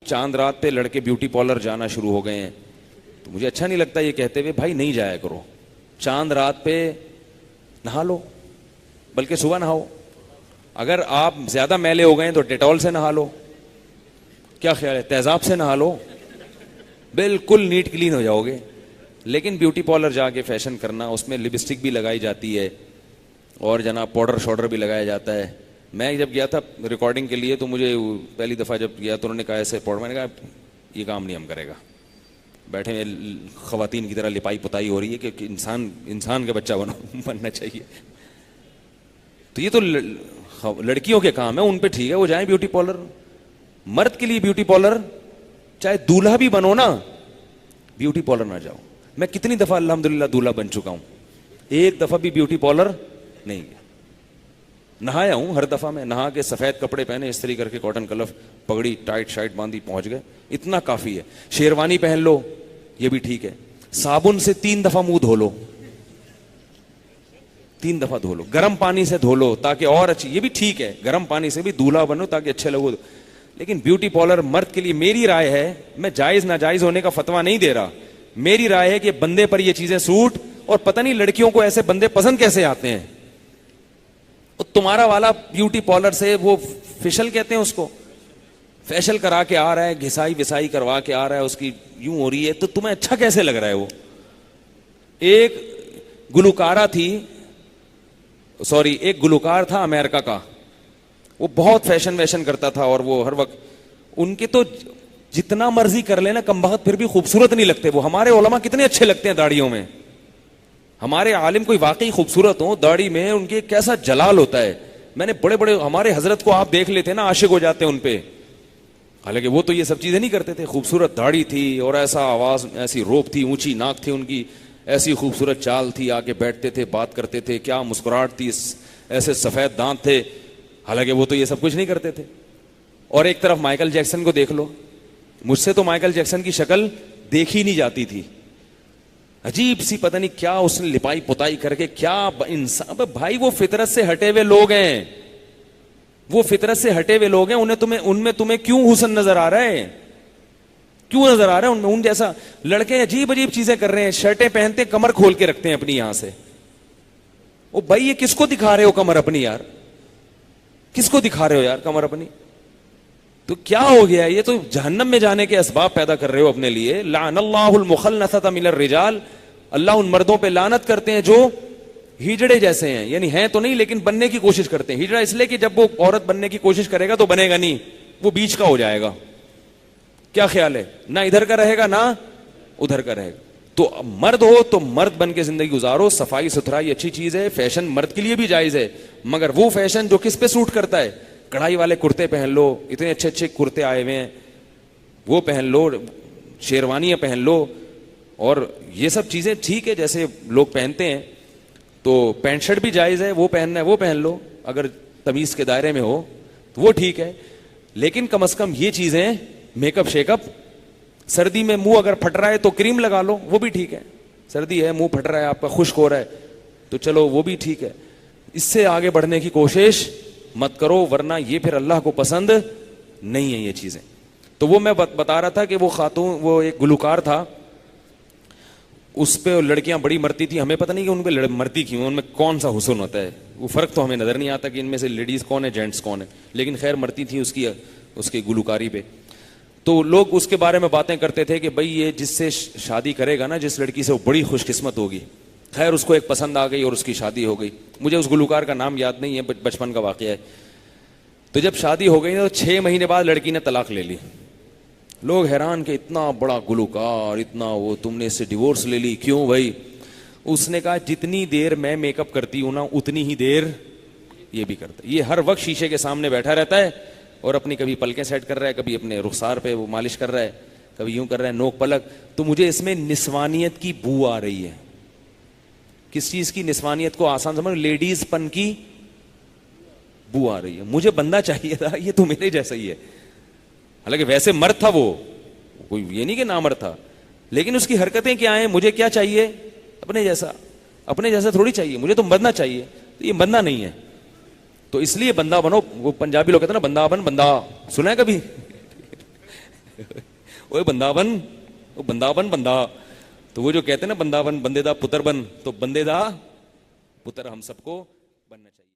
چاند رات پہ لڑکے بیوٹی پارلر جانا شروع ہو گئے ہیں. تو مجھے اچھا نہیں لگتا یہ کہتے ہوئے بھائی نہیں جایا کرو. چاند رات پہ نہا لو, بلکہ صبح نہاؤ. اگر آپ زیادہ میلے ہو گئے ہیں تو ڈیٹول سے نہا لو. کیا خیال ہے, تیزاب سے نہا لو, بالکل نیٹ کلین ہو جاؤ گے. لیکن بیوٹی پارلر جا کے فیشن کرنا, اس میں لپسٹک بھی لگائی جاتی ہے اور جناب پاؤڈر شاؤڈر بھی لگایا جاتا ہے. میں جب گیا تھا ریکارڈنگ کے لیے تو مجھے پہلی دفعہ جب گیا تو انہوں نے کہا ایسے پاؤڈر, میں نے کہا یہ کام نہیں ہم کرے گا. بیٹھے میں خواتین کی طرح لپائی پتائی ہو رہی ہے کہ انسان کا بچہ بننا چاہیے. تو یہ تو لڑکیوں کے کام ہے, ان پہ ٹھیک ہے وہ جائیں بیوٹی پارلر. مرد کے لیے بیوٹی پارلر, چاہے دولہا بھی بنو نا, بیوٹی پارلر نہ جاؤ. میں کتنی دفعہ الحمدللہ دولہا بن چکا ہوں, ایک دفعہ بھی بیوٹی پارلر نہیں گیا. نہایا ہوں ہر دفعہ, میں نہا کے سفید کپڑے پہنے استری کر کے کاٹن کلف پگڑی ٹائٹ شائٹ باندھی پہنچ گئے, اتنا کافی ہے. شیروانی پہن لو یہ بھی ٹھیک ہے. صابن سے 3 دفعہ منہ دھو لو, 3 دفعہ دھو لو, گرم پانی سے دھو لو تاکہ اور اچھی, یہ بھی ٹھیک ہے. گرم پانی سے بھی دولہا بنو تاکہ اچھے لگو. لیکن بیوٹی پارلر مرد کے لیے میری رائے ہے, میں جائز ناجائز ہونے کا فتویٰ نہیں دے رہا, میری رائے ہے کہ بندے پر یہ چیزیں سوٹ, اور پتہ نہیں لڑکیوں کو ایسے بندے پسند کیسے آتے ہیں. تمہارا والا بیوٹی پارلر سے وہ فیشل کہتے ہیں اس کو, فیشل کرا کے آ رہا ہے, گھسائی وسائی کروا کے آ رہا ہے, اس کی یوں ہو رہی ہے, تو تمہیں اچھا کیسے لگ رہا ہے وہ. ایک گلوکار تھا امریکہ کا, وہ بہت فیشن ویشن کرتا تھا, اور وہ ہر وقت ان کے تو جتنا مرضی کر لینا کم بخت پھر بھی خوبصورت نہیں لگتے. وہ ہمارے علماء کتنے اچھے لگتے ہیں داڑھیوں میں. ہمارے عالم کوئی واقعی خوبصورت ہو, داڑھی میں ان کے کیسا جلال ہوتا ہے. میں نے بڑے بڑے ہمارے حضرت کو آپ دیکھ لیتے نا, عاشق ہو جاتے ہیں ان پہ. حالانکہ وہ تو یہ سب چیزیں نہیں کرتے تھے. خوبصورت داڑھی تھی اور ایسا آواز, ایسی روپ تھی, اونچی ناک تھی ان کی, ایسی خوبصورت چال تھی, آگے بیٹھتے تھے بات کرتے تھے, کیا مسکراہٹ تھی, ایسے سفید دانت تھے. حالانکہ وہ تو یہ سب کچھ نہیں کرتے تھے. اور ایک طرف مائیکل جیکسن کو دیکھ لو, مجھ سے تو مائیکل جیکسن کی شکل دیکھی نہیں جاتی تھی. عجیب سی پتہ نہیں کیا اس نے لپائی پتائی کر کے, کیا انسان بھائی. وہ فطرت سے ہٹے ہوئے لوگ ہیں, وہ فطرت سے ہٹے ہوئے لوگ ہیں. ان میں تمہیں کیوں حسن نظر آ رہا ہے, کیوں نظر آ رہا ہے ان میں؟ ان جیسا لڑکے عجیب عجیب چیزیں کر رہے ہیں, شرٹیں پہنتے کمر کھول کے رکھتے ہیں اپنی یہاں سے. او بھائی یہ کس کو دکھا رہے ہو کمر اپنی یار, کس کو دکھا رہے ہو یار کمر اپنی؟ تو کیا ہو گیا, یہ تو جہنم میں جانے کے اسباب پیدا کر رہے ہو اپنے لیے. لعن اللہ المخنثۃ من الرجال, اللہ ان مردوں پہ لعنت کرتے ہیں جو ہجڑے جیسے ہیں, یعنی ہیں تو نہیں لیکن بننے کی کوشش کرتے ہیں. ہجڑا اس لیے کہ جب وہ عورت بننے کی کوشش کرے گا تو بنے گا نہیں, وہ بیچ کا ہو جائے گا. کیا خیال ہے, نہ ادھر کا رہے گا نہ ادھر کا رہے گا. تو مرد ہو تو مرد بن کے زندگی گزارو. صفائی ستھرائی اچھی چیز ہے, فیشن مرد کے لیے بھی جائز ہے, مگر وہ فیشن جو کس پہ سوٹ کرتا ہے. کڑھائی والے کرتے پہن لو, اتنے اچھے اچھے کرتے آئے ہوئے ہیں, وہ پہن لو, شیروانیاں پہن لو, اور یہ سب چیزیں ٹھیک ہے جیسے لوگ پہنتے ہیں. تو پینٹ شرٹ بھی جائز ہے, وہ پہننا ہے وہ پہن لو, اگر تمیز کے دائرے میں ہو تو وہ ٹھیک ہے. لیکن کم از کم یہ چیزیں, میک اپ شیک اپ, سردی میں منہ اگر پھٹ رہا ہے تو کریم لگا لو, وہ بھی ٹھیک ہے. سردی ہے, منہ پھٹ رہا ہے آپ کا, خشک ہو رہا ہے, تو چلو وہ بھی ٹھیک ہے. اس سے آگے بڑھنے کی کوشش مت کرو, ورنہ یہ پھر اللہ کو پسند نہیں ہے یہ چیزیں. تو وہ میں بتا رہا تھا کہ وہ خاتون, وہ ایک گلوکار تھا, اس پہ لڑکیاں بڑی مرتی تھی. ہمیں پتہ نہیں کہ ان پہ مرتی کیوں, ان میں کون سا حسن ہوتا ہے, وہ فرق تو ہمیں نظر نہیں آتا کہ ان میں سے لیڈیز کون ہے جینٹس کون ہے, لیکن خیر مرتی تھی اس کی گلوکاری پہ. تو لوگ اس کے بارے میں باتیں کرتے تھے کہ بھئی یہ جس سے شادی کرے گا نا, جس لڑکی سے, وہ بڑی خوش قسمت ہوگی. خیر اس کو ایک پسند آ گئی اور اس کی شادی ہو گئی. مجھے اس گلوکار کا نام یاد نہیں ہے, بچپن کا واقعہ ہے. تو جب شادی ہو گئی تو 6 مہینے بعد لڑکی نے طلاق لے لی. لوگ حیران کہ اتنا بڑا گلوکار, اتنا وہ, تم نے اس سے ڈیورس لے لی, کیوں بھائی؟ اس نے کہا جتنی دیر میں میک اپ کرتی ہوں نا اتنی ہی دیر یہ بھی کرتا ہے. یہ ہر وقت شیشے کے سامنے بیٹھا رہتا ہے اور اپنی کبھی پلکیں سیٹ کر رہا ہے, کبھی اپنے رخسار پہ وہ مالش کر رہا ہے, کبھی یوں کر رہا ہے نوک پلک. تو مجھے اس میں نسوانیت کی بو آ رہی ہے. کس چیز کی نسوانیت کو آسان سمجھ, لیڈیز پن کی بو آ رہی ہے. مجھے بندہ چاہیے تھا, یہ تو میرے جیسا ہی ہے. حالانکہ ویسے مرد تھا وہ, کوئی یہ نہیں کہ نامرد تھا, لیکن اس کی حرکتیں کیا ہیں. مجھے کیا چاہیے, اپنے جیسا تھوڑی چاہیے, مجھے تو بندہ چاہیے. تو یہ بندہ نہیں ہے, تو اس لیے بندہ بنو. وہ پنجابی لوگ کہتے ہیں نا بندہ بن, بندہ سنا ہے کبھی؟ وہ بندہ بن، وہ بندہ بن بندہ. تو وہ جو کہتے ہیں نا بندہ بن بندے دا پتر بن، تو بندے دا پتر ہم سب کو بننا چاہیے.